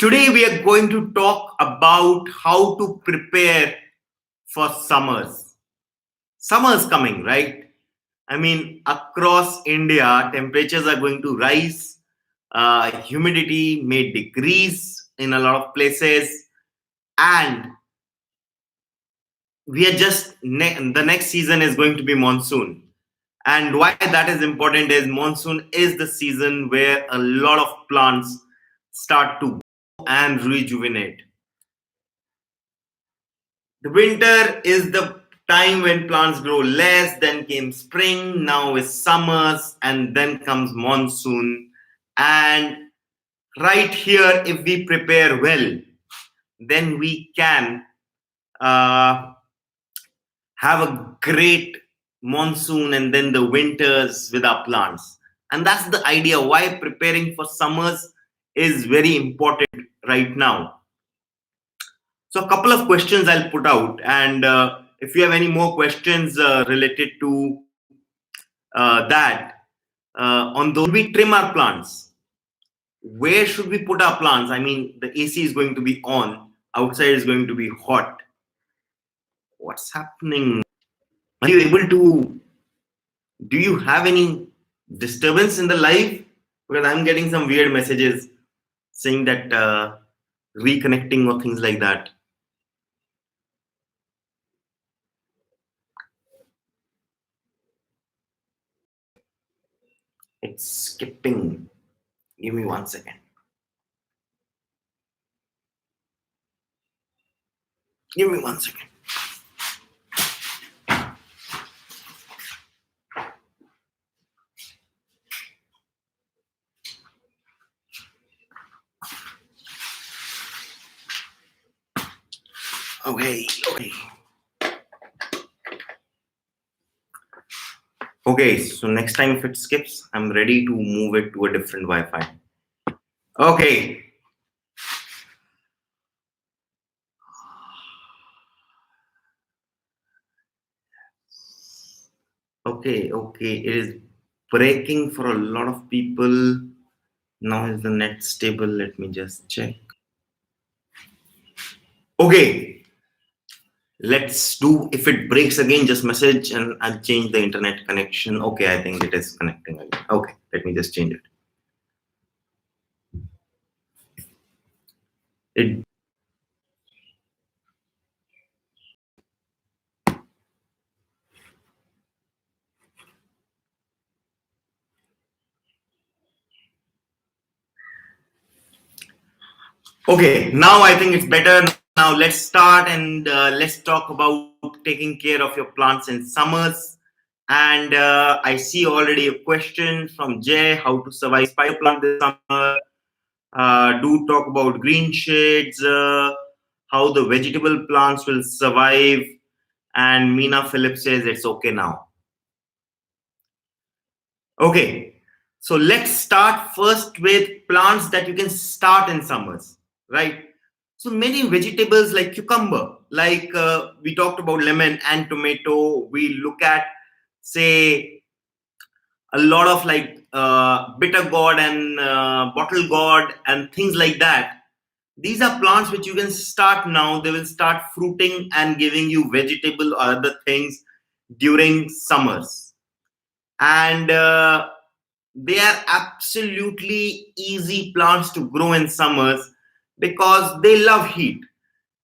Today we are going to talk about how to prepare for summers. Summer's coming, right? I mean, across India, temperatures are going to rise. Humidity may decrease in a lot of places, and we are just the next season is going to be monsoon. And why that is important is monsoon is the season where a lot of plants start to grow and rejuvenate. The winter is the time when plants grow less, then came spring, now is summers, and then comes monsoon. And right here, if we prepare well, then we can uh, have a great monsoon and then the winters with our plants. And that's the idea why preparing for summers is very important right now. So a couple of questions I'll put out, and if you have any more questions related to that, on those, we trim our plants. Where should we put our plants? I mean, the AC is going to be on, outside is going to be hot. What's happening? Are you able to? Do you have any disturbance in the live? Because I'm getting some weird messages saying that reconnecting or things like that. It's skipping. Give me 1 second. Give me 1 second. Okay. Okay, so next time if it skips, I'm ready to move it to a different Wi-Fi. Okay. Okay. It is breaking for a lot of people. Now is the net stable? Let me just check. Okay. Let's do, if it breaks again, just message and I'll change the internet connection. Okay, I think it is connecting again. Okay, let me just change it. Okay, now I think it's better. Now let's start and let's talk about taking care of your plants in summers. And I see already a question from Jay: how to survive spider plant this summer? Do talk about green shades, how the vegetable plants will survive. And Meena Phillips says it's okay now. Okay, so let's start first with plants that you can start in summers, right? So many vegetables like cucumber, like we talked about lemon and tomato. We look at, say, a lot of like bitter gourd and bottle gourd and things like that. These are plants which you can start now. They will start fruiting and giving you vegetable or other things during summers. And they are absolutely easy plants to grow in summers because they love heat.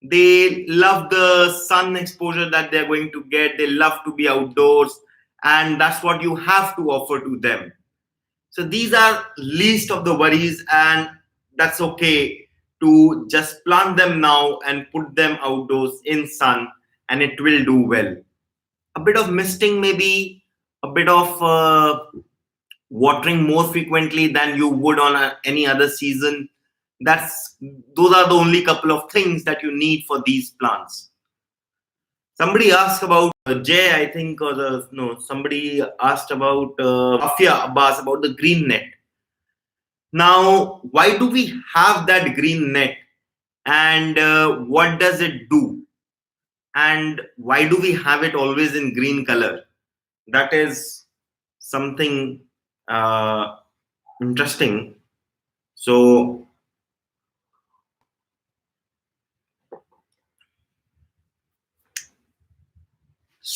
They love the sun exposure that they're going to get. They love to be outdoors, and that's what you have to offer to them. So these are least of the worries, and that's okay to just plant them now and put them outdoors in sun, and it will do well. A bit of misting, maybe a bit of watering more frequently than you would on any other season. That's Those are the only couple of things that you need for these plants. Somebody asked about Jay, I think, or no, somebody asked about Afia Abbas about the green net. Now, why do we have that green net, and what does it do, and why do we have it always in green color? That is something interesting. So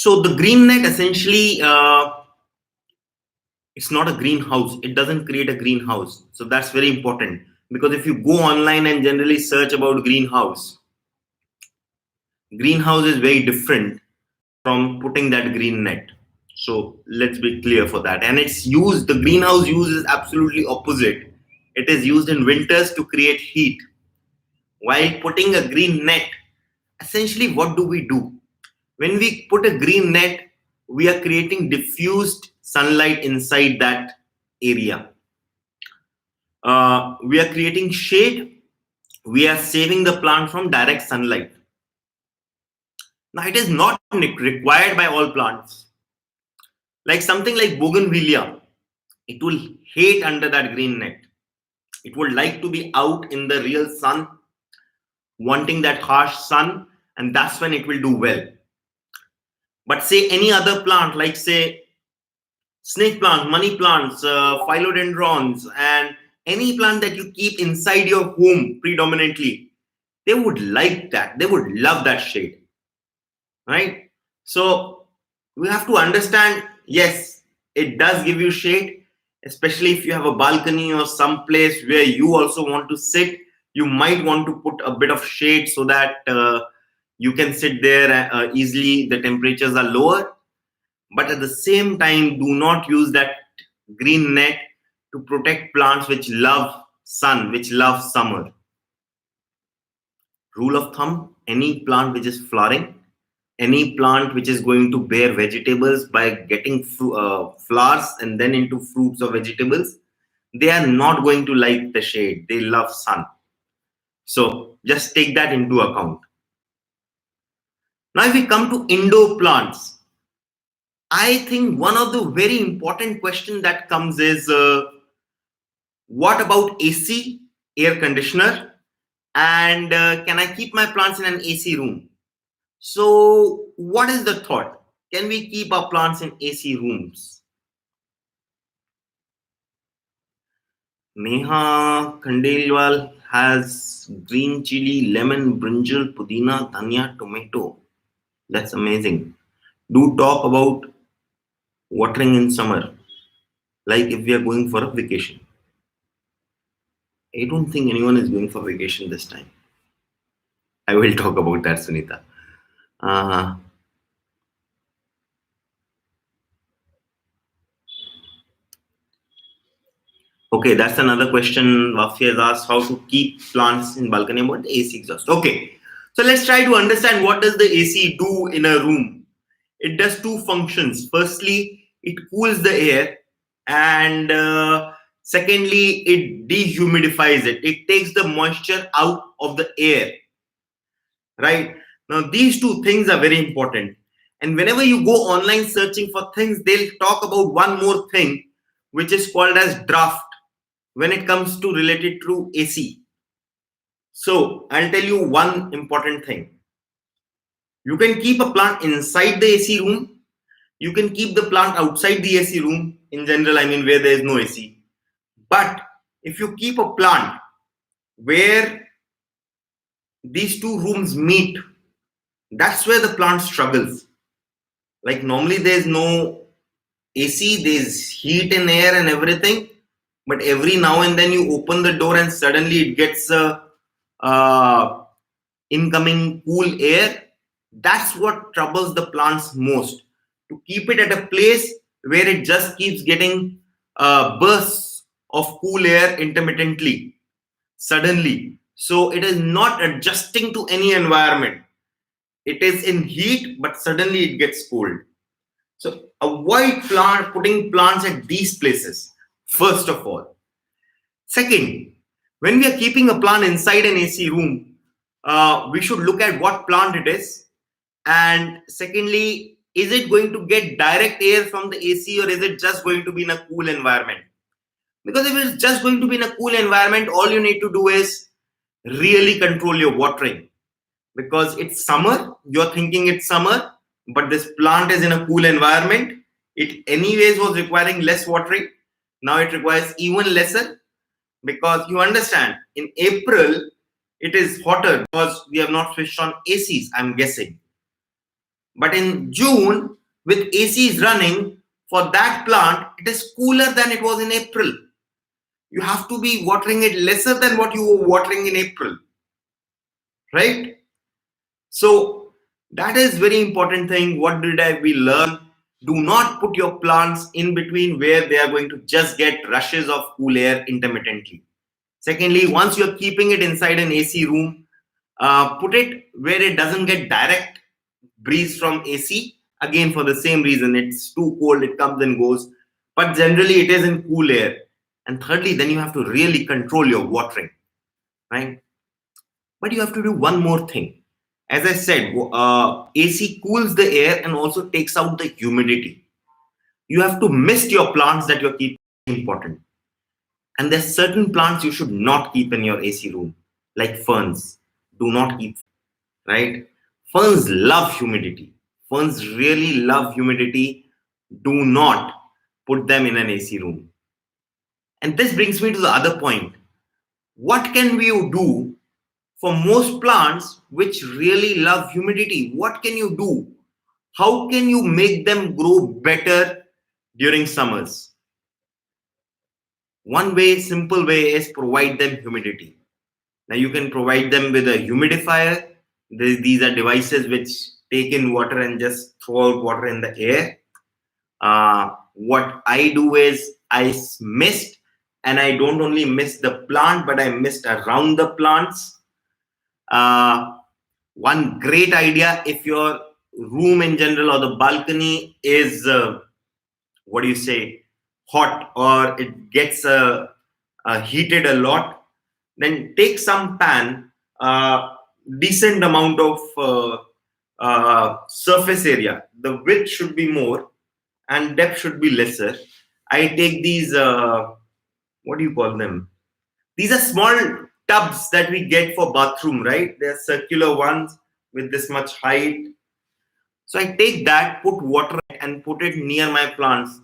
So the green net essentially, it's not a greenhouse. It doesn't create a greenhouse. So that's very important, because if you go online and generally search about greenhouse is very different from putting that green net. So let's be clear for that. And it's used, the greenhouse use is absolutely opposite. It is used in winters to create heat. While putting a green net, essentially what do we do? When we put a green net, we are creating diffused sunlight inside that area. We are creating shade. We are saving the plant from direct sunlight. Now, it is not required by all plants. Like something like bougainvillea, it will hate under that green net. It would like to be out in the real sun, wanting that harsh sun, and that's when it will do well. But say any other plant, like say snake plant, money plants, philodendrons, and any plant that you keep inside your home predominantly, they would like that. They would love that shade, right? So we have to understand, yes, it does give you shade, especially if you have a balcony or some place where you also want to sit. You might want to put a bit of shade so that you can sit there easily. The temperatures are lower, but at the same time, do not use that green net to protect plants which love sun, which love summer. Rule of thumb: any plant which is flowering, any plant which is going to bear vegetables by getting flowers and then into fruits or vegetables, they are not going to like the shade. They love sun. So just take that into account. Now, if we come to indoor plants, I think one of the very important question that comes is, what about AC, air conditioner, and can I keep my plants in an AC room? So what is the thought? Can we keep our plants in AC rooms? Neha Khandelwal has green chili, lemon, brinjal, pudina, dhania, tomato. That's amazing. Do talk about watering in summer, like if we are going for a vacation. I don't think anyone is going for vacation this time. I will talk about that, Sunita. Uh, okay, that's another question. Wafia has asked how to keep plants in balcony about the AC exhaust. Okay, so let's try to understand what does the AC do in a room. It does two functions. Firstly, it cools the air, and secondly, it dehumidifies it. It takes the moisture out of the air. Right? Now, these two things are very important. And whenever you go online searching for things, they'll talk about one more thing, which is called as draft when it comes to related to AC. So I'll tell you one important thing. You can keep a plant inside the AC room. You can keep the plant outside the AC room. In general, I mean, where there is no AC. But if you keep a plant where these two rooms meet, that's where the plant struggles. Like normally there's no AC, there's heat in air and everything, but every now and then you open the door and suddenly it gets incoming cool air. That's what troubles the plants most. To keep it at a place where it just keeps getting bursts of cool air intermittently, suddenly. So it is not adjusting to any environment. It is in heat, but suddenly it gets cold. So avoid putting plants at these places, first of all. Second, when we are keeping a plant inside an AC room, we should look at what plant it is. And secondly, is it going to get direct air from the AC, or is it just going to be in a cool environment? Because if it's just going to be in a cool environment, all you need to do is really control your watering. Because it's summer, you're thinking it's summer, but this plant is in a cool environment. It anyways was requiring less watering. Now it requires even lesser, because you understand, in April it is hotter because we have not switched on ACs, I'm guessing. But in June, with ACs running, for that plant, it is cooler than it was in April. You have to be watering it lesser than what you were watering in April, right? So that is very important thing. What did we learn? Do not put your plants in between where they are going to just get rushes of cool air intermittently. Secondly, once you're keeping it inside an AC room, put it where it doesn't get direct breeze from AC. Again, for the same reason, it's too cold, it comes and goes. But generally, it is in cool air. And thirdly, then you have to really control your watering, right? But you have to do one more thing. As I said, AC cools the air and also takes out the humidity. You have to mist your plants that you're keeping important. And there's certain plants you should not keep in your AC room, like ferns. Do not keep, right? Ferns love humidity. Ferns really love humidity. Do not put them in an AC room. And this brings me to the other point. What can we do for most plants which really love humidity? What can you do? How can you make them grow better during summers? One way, simple way, is provide them humidity. Now you can provide them with a humidifier. These are devices which take in water and just throw out water in the air. What I do is I mist, and I don't only mist the plant, but I mist around the plants. One great idea, if your room in general or the balcony is what do you say, hot, or it gets heated a lot, then take some pan, decent amount of surface area. The width should be more and depth should be lesser. I take these, what do you call them? These are small tubs that we get for bathroom, right? They're circular ones with this much height. So I take that, put water and put it near my plants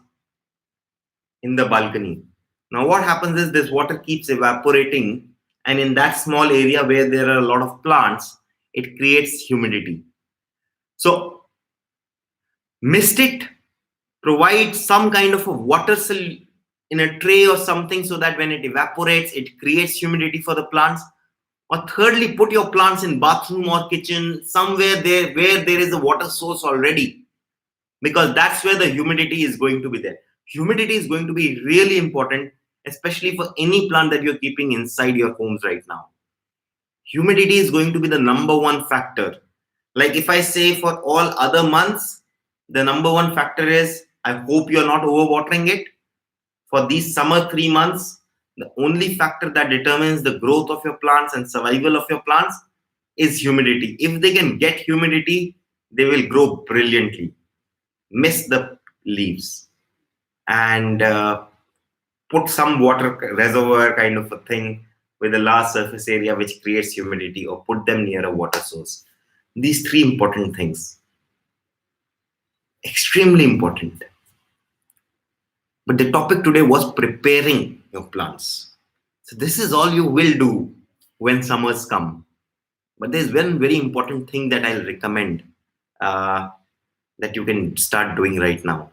in the balcony. Now what happens is this water keeps evaporating, and in that small area where there are a lot of plants, it creates humidity. So mist it, provide some kind of a water cell in a tray or something so that when it evaporates, it creates humidity for the plants. Or thirdly, put your plants in bathroom or kitchen, somewhere there where there is a water source already, because that's where the humidity is going to be there. Humidity is going to be really important, especially for any plant that you're keeping inside your homes right now. Humidity is going to be the number one factor. Like if I say for all other months, the number one factor is I hope you're not overwatering it. For these summer 3 months, the only factor that determines the growth of your plants and survival of your plants is humidity. If they can get humidity, they will grow brilliantly. Miss the leaves and put some water reservoir kind of a thing with a large surface area which creates humidity, or put them near a water source. These three important things, extremely important. But the topic today was preparing your plants. So this is all you will do when summers come. But there's one very important thing that I'll recommend uh, that you can start doing right now.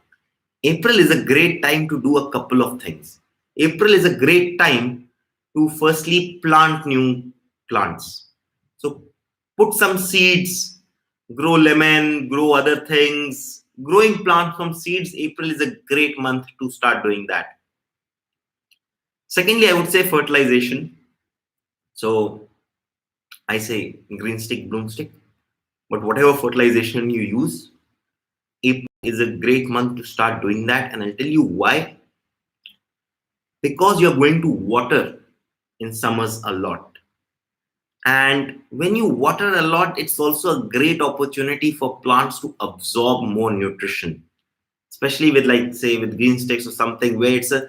April is a great time to do a couple of things. April is a great time to firstly plant new plants. So put some seeds, grow lemon, grow other things. Growing plants from seeds, April is a great month to start doing that. Secondly, I would say fertilization. So I say green stick, bloom stick, but whatever fertilization you use, April is a great month to start doing that. And I'll tell you why. Because you're going to water in summers a lot. And when you water a lot, it's also a great opportunity for plants to absorb more nutrition, especially with, like, say, with green sticks or something where it's a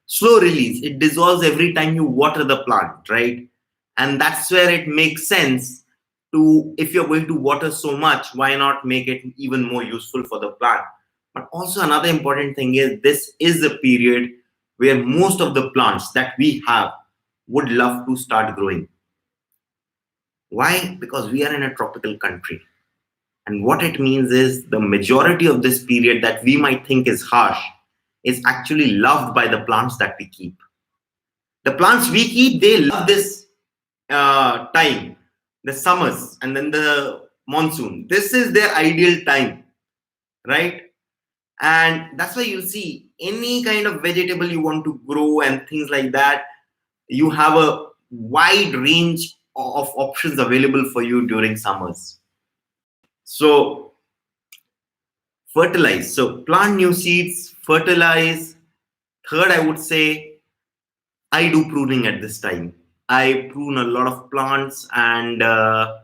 slow release. It dissolves every time you water the plant, right? And that's where it makes sense to, if you're going to water so much, why not make it even more useful for the plant? But also another important thing is this is a period where most of the plants that we have would love to start growing. Why? Because we are in a tropical country. And what it means is the majority of this period that we might think is harsh is actually loved by the plants that we keep. The plants we keep, they love this time, the summers and then the monsoon. This is their ideal time, right? And that's why you'll see any kind of vegetable you want to grow and things like that, you have a wide range of options available for you during summers. So fertilize. So plant new seeds, fertilize. Third, I would say I do pruning at this time. I prune a lot of plants, and I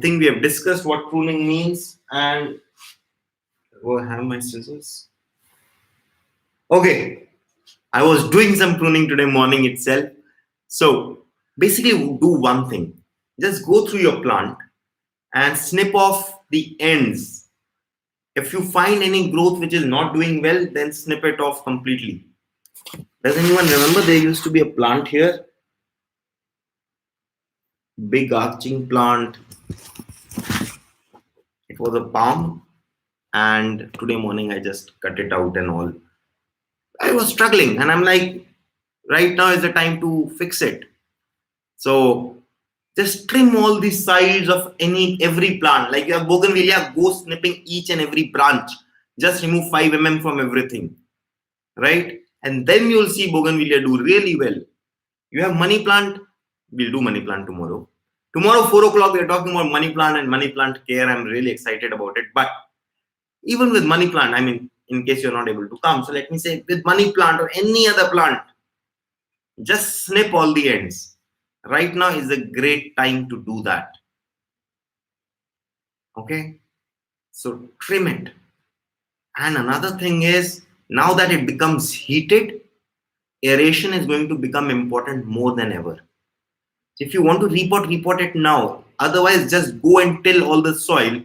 think we have discussed what pruning means. And oh, I have my scissors. Okay, I was doing some pruning today morning itself. So basically, do one thing: just go through your plant and snip off the ends. If you find any growth which is not doing well, then snip it off completely. Does anyone remember there used to be a plant here? Big arching plant. It was a palm, and today morning I just cut it out and all. I was struggling, and I'm like, right now is the time to fix it. So just trim all the sides of every plant. Like you have bougainvillea, go snipping each and every branch. Just remove 5 mm from everything, right? And then you'll see bougainvillea do really well. You have money plant, we'll do money plant tomorrow. Tomorrow, 4 o'clock, we're talking about money plant and money plant care. I'm really excited about it. But even with money plant, I mean, in case you're not able to come, so let me say with money plant or any other plant, just snip all the ends. Right now is a great time to do that. Okay, so trim it. And another thing is, now that it becomes heated, aeration is going to become important more than ever. If you want to repot it now. Otherwise, just go and till all the soil,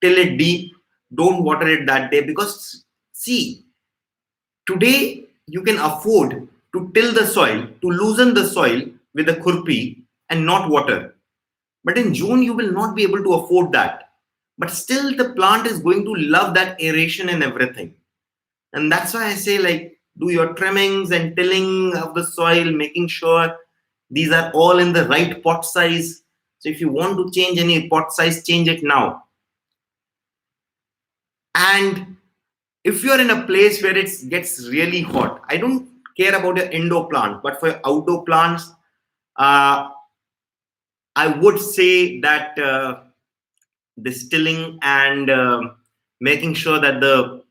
till it deep. Don't water it that day, because see, today you can afford to till the soil, to loosen the soil with a khurpi and not water. But in June, you will not be able to afford that. But still, the plant is going to love that aeration and everything. And that's why I say, like, do your trimmings and tilling of the soil, making sure these are all in the right pot size. So if you want to change any pot size, change it now. And if you're in a place where it gets really hot, I don't care about your indoor plant, but for outdoor plants, I would say that distilling and making sure that the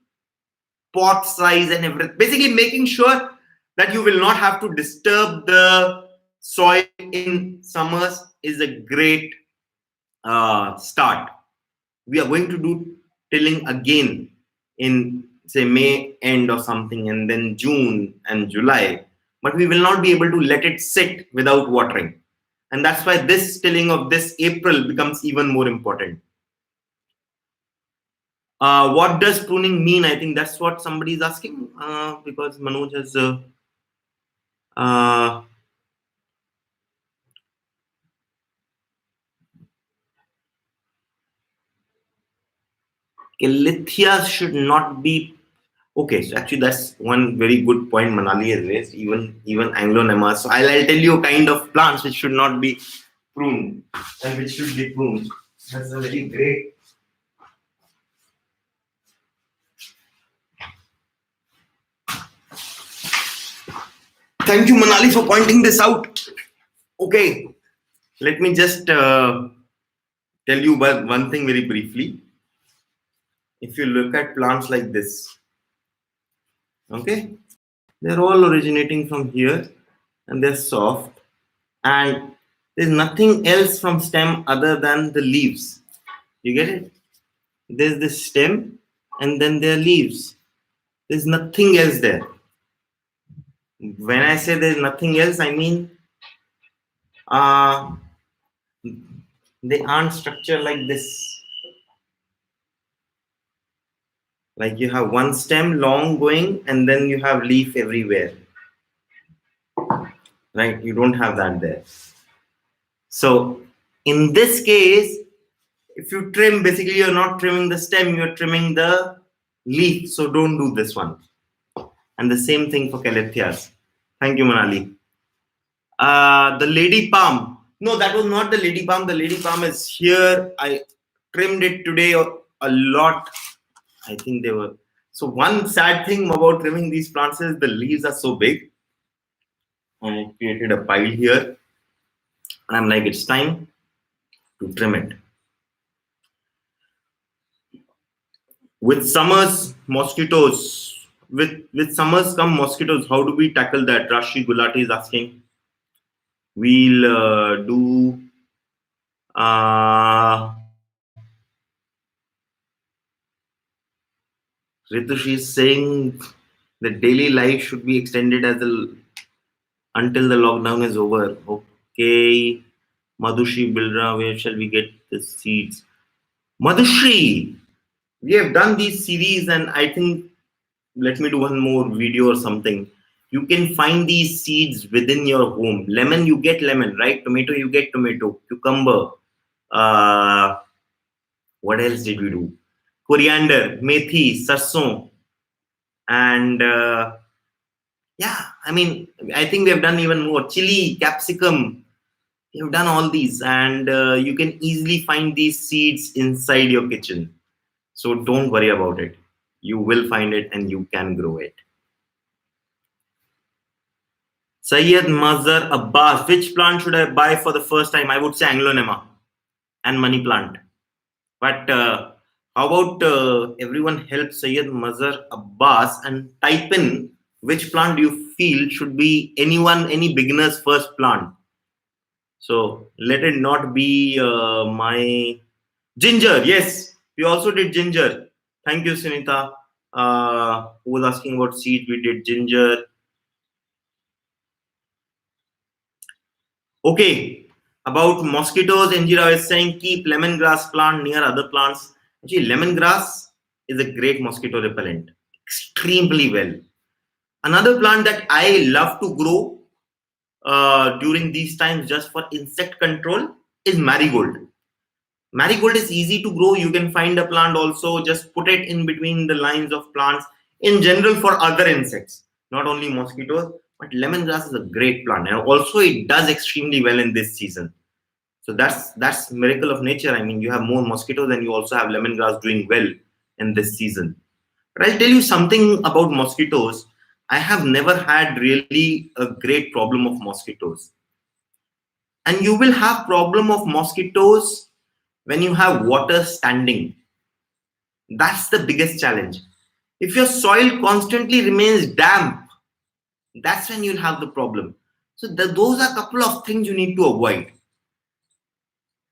pot size and everything, basically making sure that you will not have to disturb the soil in summers is a great start. We are going to do tilling again in say May end or something, and then June and July, but we will not be able to let it sit without watering. And that's why this tilling of this April becomes even more important. What does pruning mean? I think that's what somebody is asking, because Manoj has Lithia should not be. Okay, so actually that's one very good point Manali has raised, even Anglo-Nema. So I'll tell you kind of plants which should not be pruned and which should be pruned. That's a very great. Thank you, Manali, for pointing this out. Okay, let me just tell you one thing very briefly. If you look at plants like this, okay, they're all originating from here, and they're soft, and there's nothing else from stem other than the leaves. You get it? There's the stem, and then there are leaves. There's nothing else there. When I say there's nothing else, I mean they aren't structured like this. Like you have one stem long going, and then you have leaf everywhere. Right? You don't have that there. So in this case, If you trim, basically you're not trimming the stem, you're trimming the leaf. So don't do this one. And the same thing for calatheas. Thank you, Manali. The lady palm. No, that was not the lady palm. The lady palm is here. I trimmed it today a lot. I think they were. So one sad thing about trimming these plants is the leaves are so big. I created a pile here. And I'm like, it's time to trim it. With summers, mosquitoes. With summers come mosquitoes. How do we tackle that? Rashi Gulati is asking. We'll do. Ritush is saying that daily life should be extended until the lockdown is over. Okay. Madhushri Bilra, where shall we get the seeds? Madhushri, we have done these series, and I think let me do one more video or something. You can find these seeds within your home. Lemon, you get lemon, right? Tomato, you get tomato. Cucumber. Uh, what else did we do? Coriander, methi, sarson, and yeah, I mean, I think we have done even more. Chili, capsicum. We have done all these, and you can easily find these seeds inside your kitchen. So don't worry about it. You will find it, and you can grow it. Sayyid Mazhar Abbas, which plant should I buy for the first time? I would say Anglonema and money plant. But how about everyone help Sayyid Mazhar Abbas and type in which plant do you feel should be any beginner's first plant? So let it not be my ginger. Yes, we also did ginger. Thank you, Sunita. Who was asking about seeds? We did ginger. Okay, about mosquitoes, Injira is saying keep lemongrass plant near other plants. Actually, lemongrass is a great mosquito repellent, extremely well. Another plant that I love to grow during these times just for insect control is marigold. Marigold is easy to grow. You can find a plant also, just put it in between the lines of plants in general for other insects, not only mosquitoes. But lemongrass is a great plant, and also it does extremely well in this season. So that's miracle of nature. I mean, you have more mosquitoes and you also have lemongrass doing well in this season. But I'll tell you something about mosquitoes. I have never had really a great problem of mosquitoes. And you will have problem of mosquitoes when you have water standing. That's the biggest challenge. If your soil constantly remains damp, that's when you'll have the problem. So those are a couple of things you need to avoid.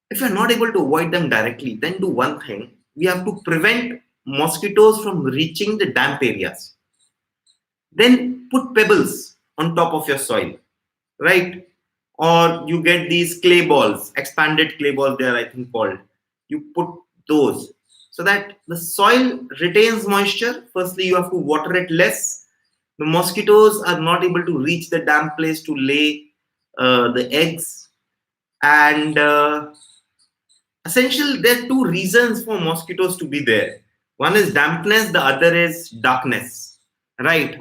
If you're not able to avoid them directly, then do one thing. We have to prevent mosquitoes from reaching the damp areas. Then put pebbles on top of your soil, right? Or you get these clay balls, expanded clay balls, they are, I think, called. You put those so that the soil retains moisture. Firstly, you have to water it less. The mosquitoes are not able to reach the damp place to lay the eggs. And essentially, there are two reasons for mosquitoes to be there. One is dampness, the other is darkness, right?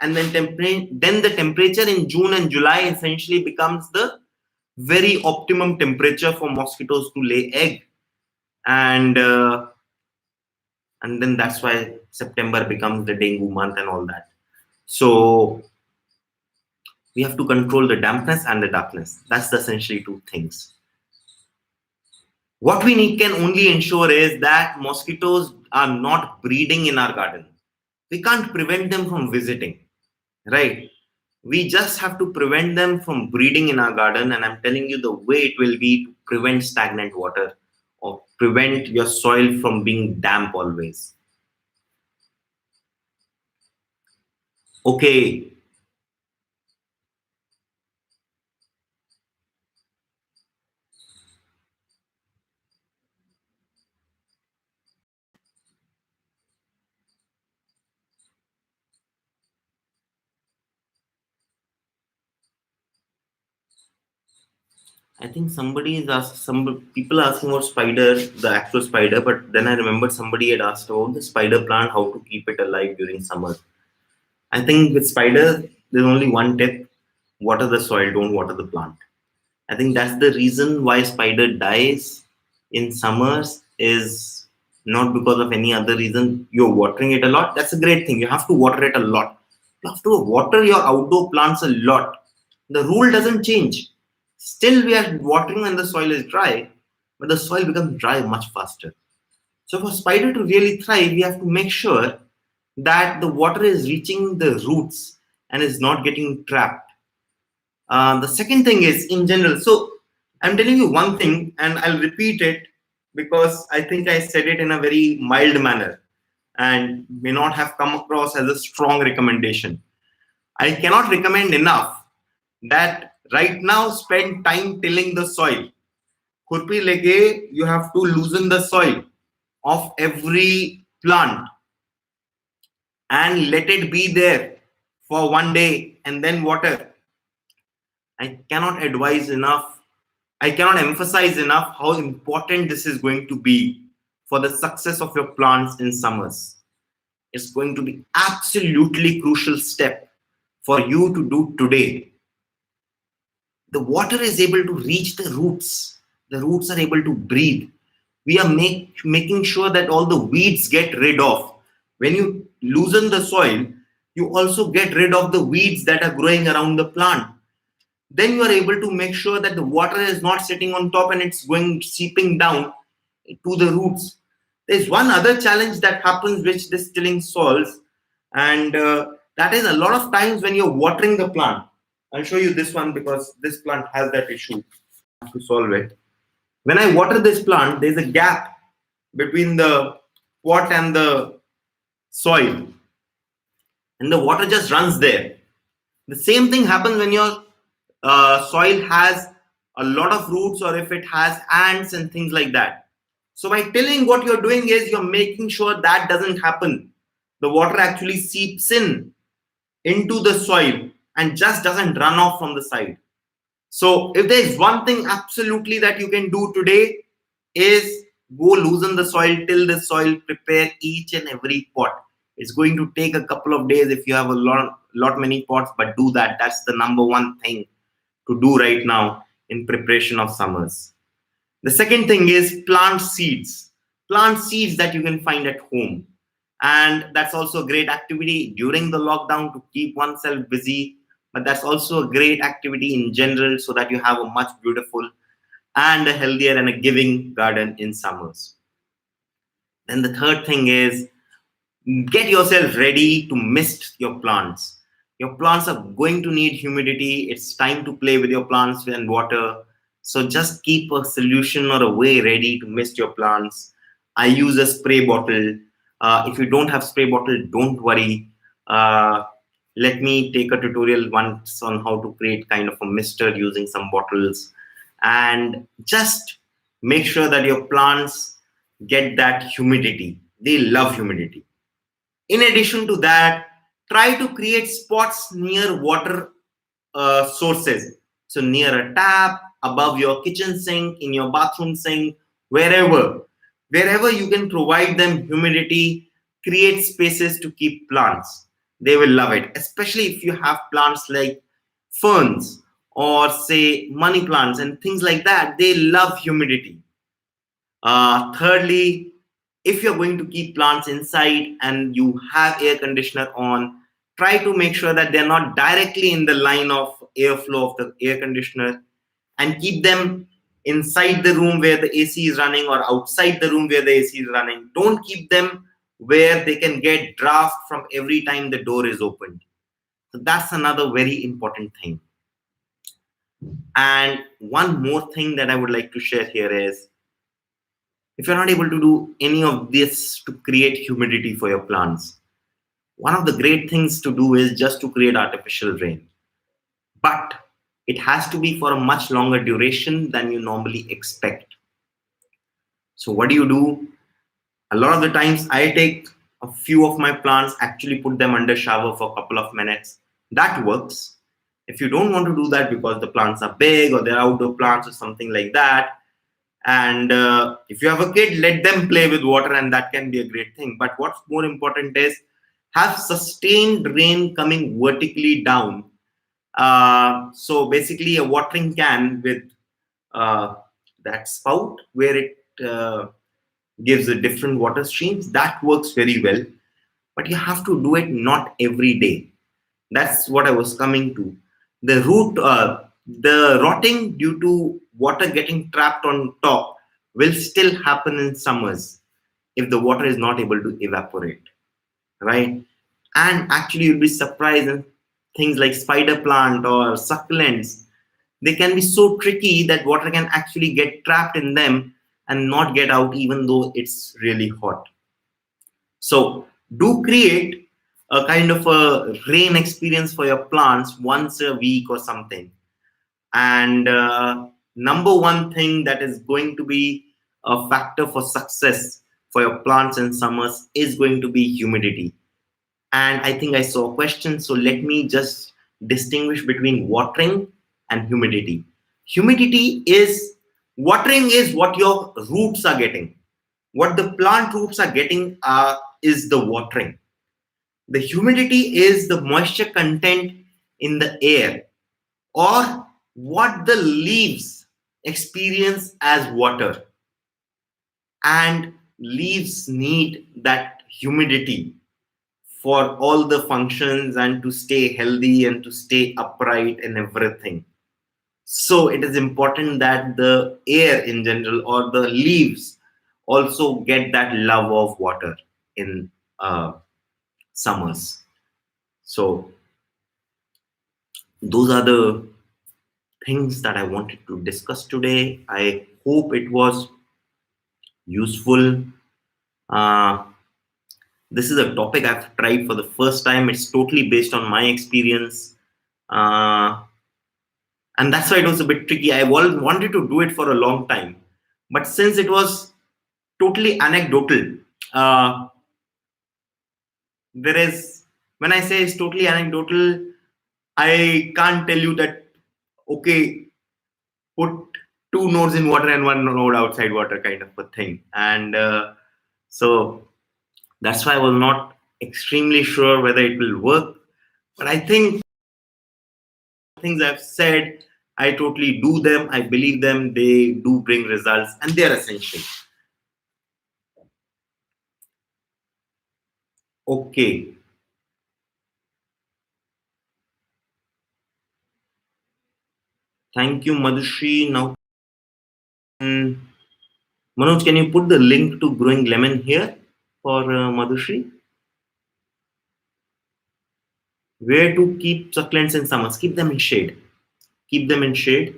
And then the temperature in June and July essentially becomes the very optimum temperature for mosquitoes to lay egg, and then that's why September becomes the dengue month and all that. So we have to control the dampness and the darkness. That's the essentially two things. What we need can only ensure is that mosquitoes are not breeding in our garden. We can't prevent them from visiting, right? We just have to prevent them from breeding in our garden. And I'm telling you the way it will be to prevent stagnant water or prevent your soil from being damp always. Okay. I think somebody is asked, some people are asking about spider, the actual spider, but then I remembered somebody had asked about the spider plant, how to keep it alive during summer. I think with spider, there's only one tip: water the soil, don't water the plant. I think that's the reason why spider dies in summers is not because of any other reason. You're watering it a lot. That's a great thing. You have to water it a lot. You have to water your outdoor plants a lot. The rule doesn't change. Still, we are watering when the soil is dry, but the soil becomes dry much faster. So for spider to really thrive, we have to make sure that the water is reaching the roots and is not getting trapped. The second thing is in general. So I'm telling you one thing, and I'll repeat it because I think I said it in a very mild manner and may not have come across as a strong recommendation. I cannot recommend enough that right now spend time tilling the soil. Khurpi lege, you have to loosen the soil of every plant and let it be there for one day and then water. I cannot advise enough. I cannot emphasize enough how important this is going to be for the success of your plants in summers. It's going to be absolutely crucial step for you to do today. The water is able to reach the roots. The roots are able to breathe. We are making sure that all the weeds get rid of. When you loosen the soil, you also get rid of the weeds that are growing around the plant. Then you are able to make sure that the water is not sitting on top and it's going seeping down to the roots. There's one other challenge that happens which this tilling solves, and that is a lot of times when you're watering the plant. I'll show you this one because this plant has that issue. I have to solve it. When I water this plant, there's a gap between the pot and the soil, and the water just runs there. The same thing happens when your soil has a lot of roots or if it has ants and things like that. So by tilling, what you're doing is you're making sure that doesn't happen. The water actually seeps in into the soil and just doesn't run off from the side. So if there's one thing absolutely that you can do today is go loosen the soil, till the soil, prepare each and every pot. It's going to take a couple of days if you have a lot many pots, but do that. That's the number one thing to do right now in preparation of summers. The second thing is plant seeds. Plant seeds that you can find at home. And that's also a great activity during the lockdown to keep oneself busy. But that's also a great activity in general so that you have a much beautiful and a healthier and a giving garden in summers. Then the third thing is get yourself ready to mist your plants. Your plants are going to need humidity. It's time to play with your plants and water. So just keep a solution or a way ready to mist your plants. I use a spray bottle. If you don't have spray bottle, don't worry. Uh, Let me take a tutorial once on how to create kind of a mister using some bottles. And just make sure that your plants get that humidity. They love humidity. In addition to that, try to create spots near water sources. So near a tap, above your kitchen sink, in your bathroom sink, wherever you can provide them humidity, create spaces to keep plants. They will love it, especially if you have plants like ferns or say money plants and things like that. They love humidity. Thirdly, if you're going to keep plants inside and you have air conditioner on, try to make sure that they're not directly in the line of airflow of the air conditioner, and keep them inside the room where the AC is running or outside the room where the AC is running. Don't keep them where they can get draft from every time the door is opened. So that's another very important thing. And one more thing that I would like to share here is, if you're not able to do any of this to create humidity for your plants, one of the great things to do is just to create artificial rain. But it has to be for a much longer duration than you normally expect. So what do? A lot of the times I take a few of my plants, actually put them under shower for a couple of minutes. That works. If you don't want to do that because the plants are big or they're outdoor plants or something like that, and if you have a kid, let them play with water, and that can be a great thing. But what's more important is have sustained rain coming vertically down. So basically, a watering can with uh, that spout where it gives a different water streams, that works very well. But you have to do it not every day. That's what I was coming to. The rotting due to water getting trapped on top will still happen in summers if the water is not able to evaporate, right? And actually, you'll be surprised in things like spider plant or succulents. They can be so tricky that water can actually get trapped in them and not get out, even though it's really hot. So do create a kind of a rain experience for your plants once a week or something. And number one thing that is going to be a factor for success for your plants in summers is going to be humidity. And I think I saw a question, so let me just distinguish between watering and humidity. Humidity is watering is what your roots are getting. What the plant roots are getting is the watering. The humidity is the moisture content in the air, or what the leaves experience as water. And leaves need that humidity for all the functions and to stay healthy and to stay upright and everything. So it is important that the air in general or the leaves also get that love of water in summers. So those are the things that I wanted to discuss today. I hope it was useful. Uh, this is a topic I've tried for the first time. It's totally based on my experience. And that's why it was a bit tricky. I wanted to do it for a long time. But since it was totally anecdotal, uh, there is, when I say it's totally anecdotal, I can't tell you that, okay, put two nodes in water and one node outside water kind of a thing. And so that's why I was not extremely sure whether it will work. But I think things I've said, I totally do them. I believe them. They do bring results and they're essential. Okay. Thank you, Madhushri. Now, Manoj, can you put the link to growing lemon here for Madhushri? Where to keep succulents in summers? Keep them in shade. Keep them in shade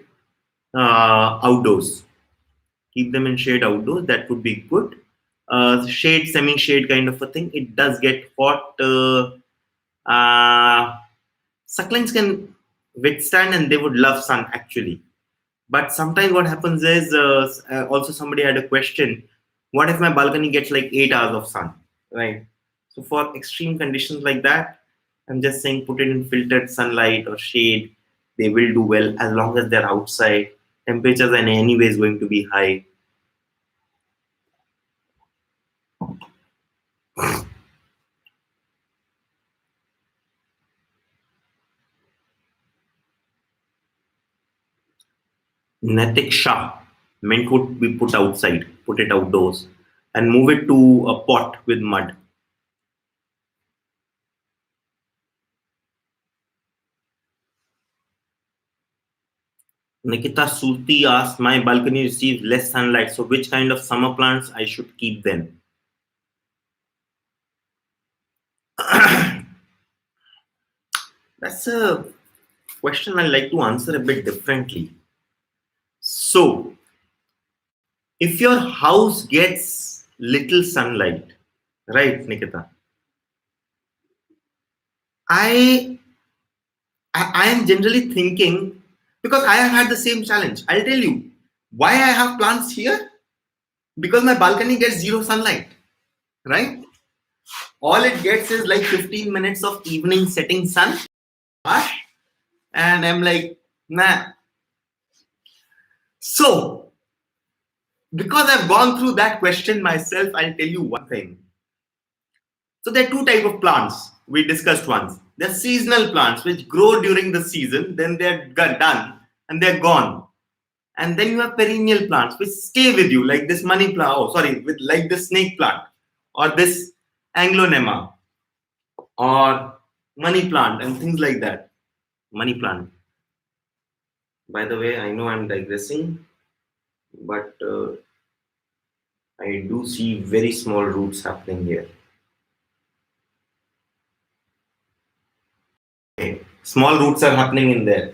outdoors. Keep them in shade outdoors. That would be good. Shade, semi-shade kind of a thing. It does get hot. Succulents can withstand and they would love sun actually. But sometimes what happens is also somebody had a question. What if my balcony gets like 8 hours of sun, right? So for extreme conditions like that, I'm just saying put it in filtered sunlight or shade. They will do well as long as they're outside. Temperatures are anyways going to be high. Natik Shah meant would be put outside, put it outdoors, and move it to a pot with mud. Nikita Surti asked, my balcony receives less sunlight, so which kind of summer plants I should keep then? That's a question I like to answer a bit differently. So, if your house gets little sunlight, right, Nikita? I I am generally thinking, because I have had the same challenge. I'll tell you why I have plants here, because my balcony gets zero sunlight, right? All it gets is like 15 minutes of evening setting sun, And I'm like, nah. So, because I've gone through that question myself, I'll tell you one thing. So there are two type of plants we discussed once. They're seasonal plants which grow during the season, then they're done and they're gone. And then you have perennial plants which stay with you, like this money plant. Oh, sorry, with like the snake plant or this anglonema or money plant and things like that. Money plant. By the way, I know I'm digressing, but I do see very small roots happening here. Okay, small roots are happening in there.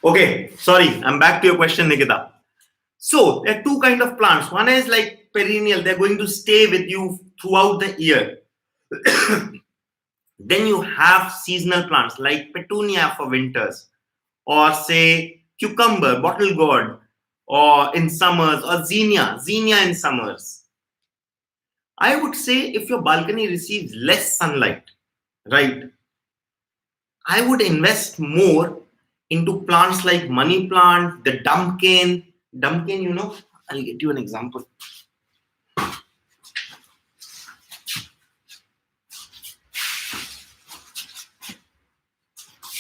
Okay, sorry, I'm back to your question, Nikita. So there are two kind of plants. One is like perennial; they're going to stay with you throughout the year. Then you have seasonal plants like petunia for winters, or say cucumber, bottle gourd, or in summers, or zinnia in summers. I would say if your balcony receives less sunlight, right, I would invest more into plants like money plant, the dumpkin. Dumpkin, I'll get you an example.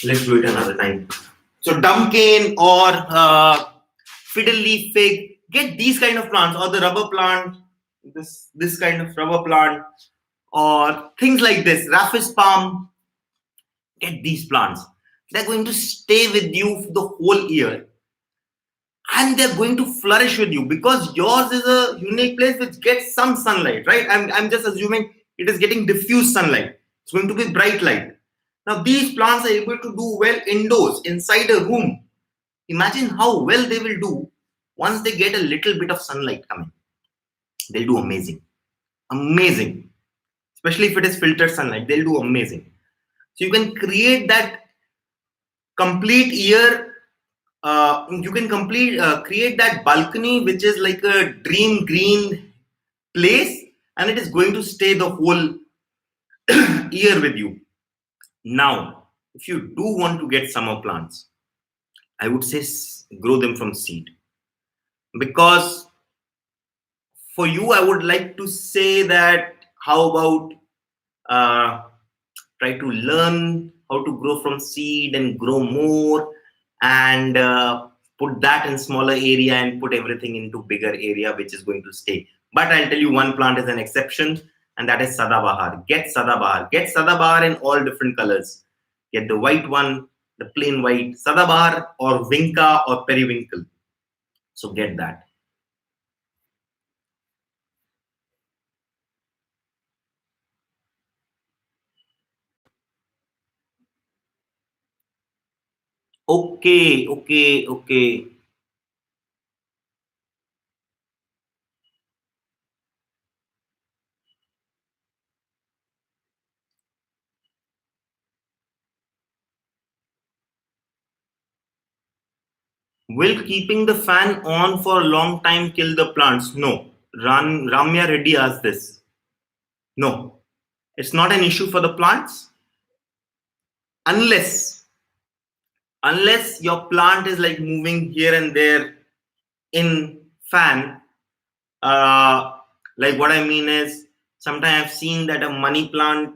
Let's do it another time. So dumpkin or fiddle leaf fig, get these kind of plants, or the rubber plant, this kind of rubber plant, or things like this, rhaphis palm. Get these plants. They're going to stay with you the whole year, and they're going to flourish with you because yours is a unique place which gets some sunlight, right? I'm just assuming it is getting diffuse sunlight. It's going to be bright light. Now these plants are able to do well indoors, inside a room. Imagine how well they will do once they get a little bit of sunlight coming. They'll do amazing. Amazing. Especially if it is filtered sunlight, they'll do amazing. So you can create that complete year. You can create that balcony, which is like a dream green place, and it is going to stay the whole year with you. Now, if you do want to get summer plants, I would say grow them from seed, because for you, I would like to say that how about try to learn how to grow from seed and grow more, and put that in smaller area and put everything into bigger area which is going to stay. But I'll tell you one plant is an exception, and that is sadabahar. Get sadabahar. Get sadabahar in all different colors. Get the white one, the plain white sadabahar, or vinca or periwinkle. So get that. Okay, okay, okay. Will keeping the fan on for a long time kill the plants? No. Ramya Reddy asked this. No. It's not an issue for the plants unless your plant is like moving here and there in fan. Like what I mean is, sometimes I've seen that a money plant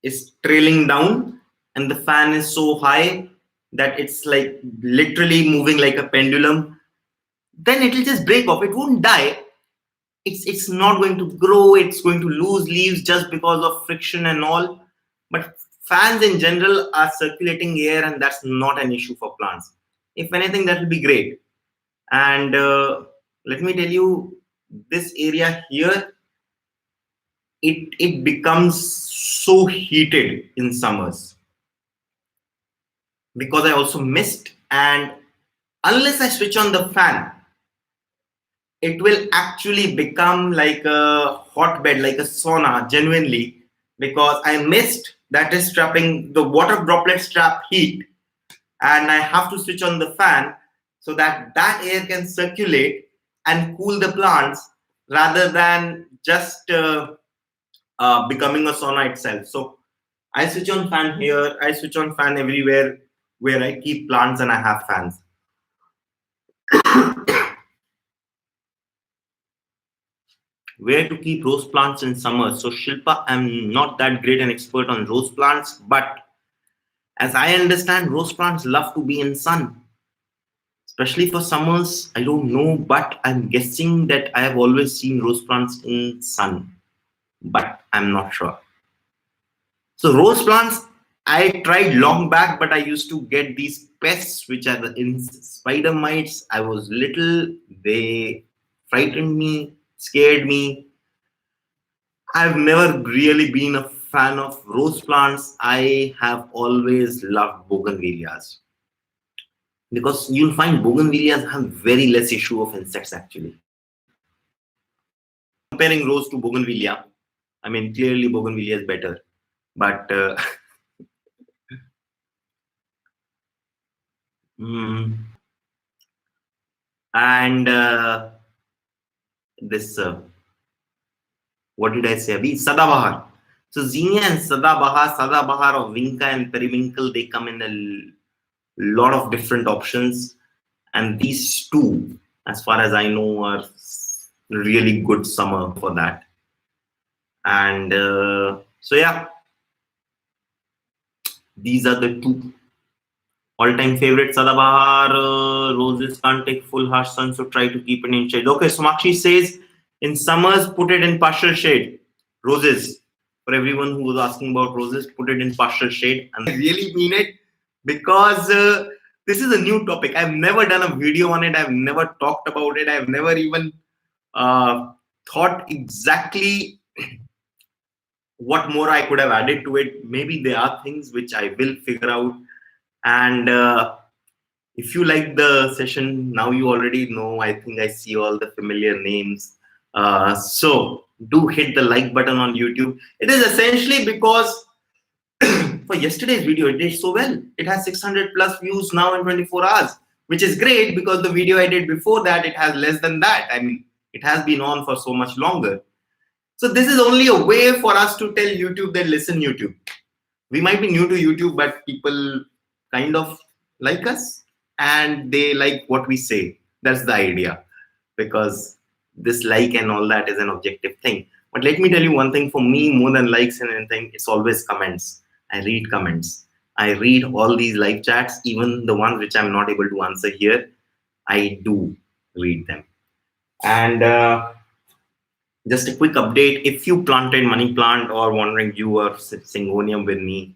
is trailing down and the fan is so high that it's like literally moving like a pendulum. Then it will just break off. It won't die. It's not going to grow. It's going to lose leaves just because of friction and all. But fans in general are circulating air, and that's not an issue for plants. If anything, that will be great. And let me tell you, this area here, it becomes so heated in summers because I also mist, and unless I switch on the fan, it will actually become like a hotbed, like a sauna, genuinely, because I missed that is trapping the water droplets trap heat, and I have to switch on the fan so that that air can circulate and cool the plants rather than just becoming a sauna itself. So I switch on fan here. I switch on fan everywhere where I keep plants and I have fans. Where to keep rose plants in summer? So Shilpa, I'm not that great an expert on rose plants, but as I understand, rose plants love to be in sun, especially for summers. I don't know, but I'm guessing that I have always seen rose plants in sun, but I'm not sure. So rose plants, I tried long back, but I used to get these pests, which are the spider mites. I was little, they frightened me, scared me. I've never really been a fan of rose plants. I have always loved bougainvilleas because you'll find bougainvilleas have very less issue of insects actually. Comparing rose to bougainvillea, I mean clearly bougainvillea is better, but and this what did I say? Abhi? Sadabahar. So zinnia and Sadabahar of Vinca and Periwinkle, they come in a lot of different options. And these two, as far as I know, are really good summer for that. And so yeah, these are the two all-time favorite. Sadabahar roses can't take full harsh sun, so try to keep it in shade. Okay, Somakshi says in summers put it in partial shade. Roses, for everyone who was asking about roses, put it in partial shade, and I really mean it because this is a new topic. I've never done a video on it. I've never talked about it. I've never even thought exactly what more I could have added to it. Maybe there are things which I will figure out. And if you like the session, now you already know. I think I see all the familiar names. So do hit the like button on YouTube. It is essentially because for yesterday's video, it did so well. It has 600 plus views now in 24 hours, which is great because the video I did before that, it has less than that. I mean, it has been on for so much longer. So this is only a way for us to tell YouTube that listen YouTube. We might be new to YouTube, but people kind of like us and they like what we say. That's the idea, because this like and all that is an objective thing. But let me tell you one thing, for me, more than likes and anything, it's always comments. I read comments. I read all these live chats, even the ones which I'm not able to answer here. I do read them. And just a quick update, if you planted money plant or wandering you or syngonium with me,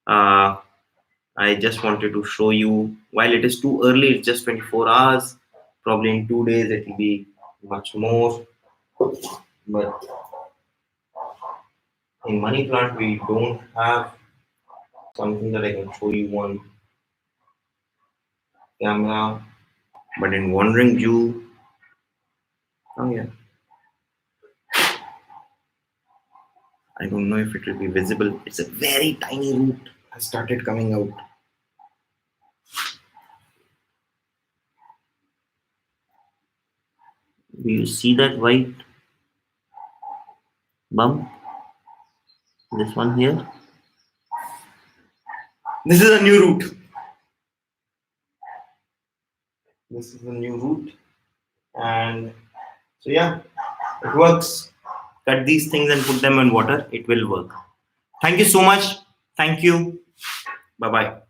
I just wanted to show you, while it is too early, it's just 24 hours, probably in 2 days it will be much more, but in money plant we don't have something that I can show you on camera, but in wandering Jew, oh yeah, I don't know if it will be visible. It's a very tiny root has started coming out. Do you see that white bump? This one here. This is a new root. This is a new root. And so yeah, it works. Cut these things and put them in water. It will work. Thank you so much. Thank you. Bye-bye.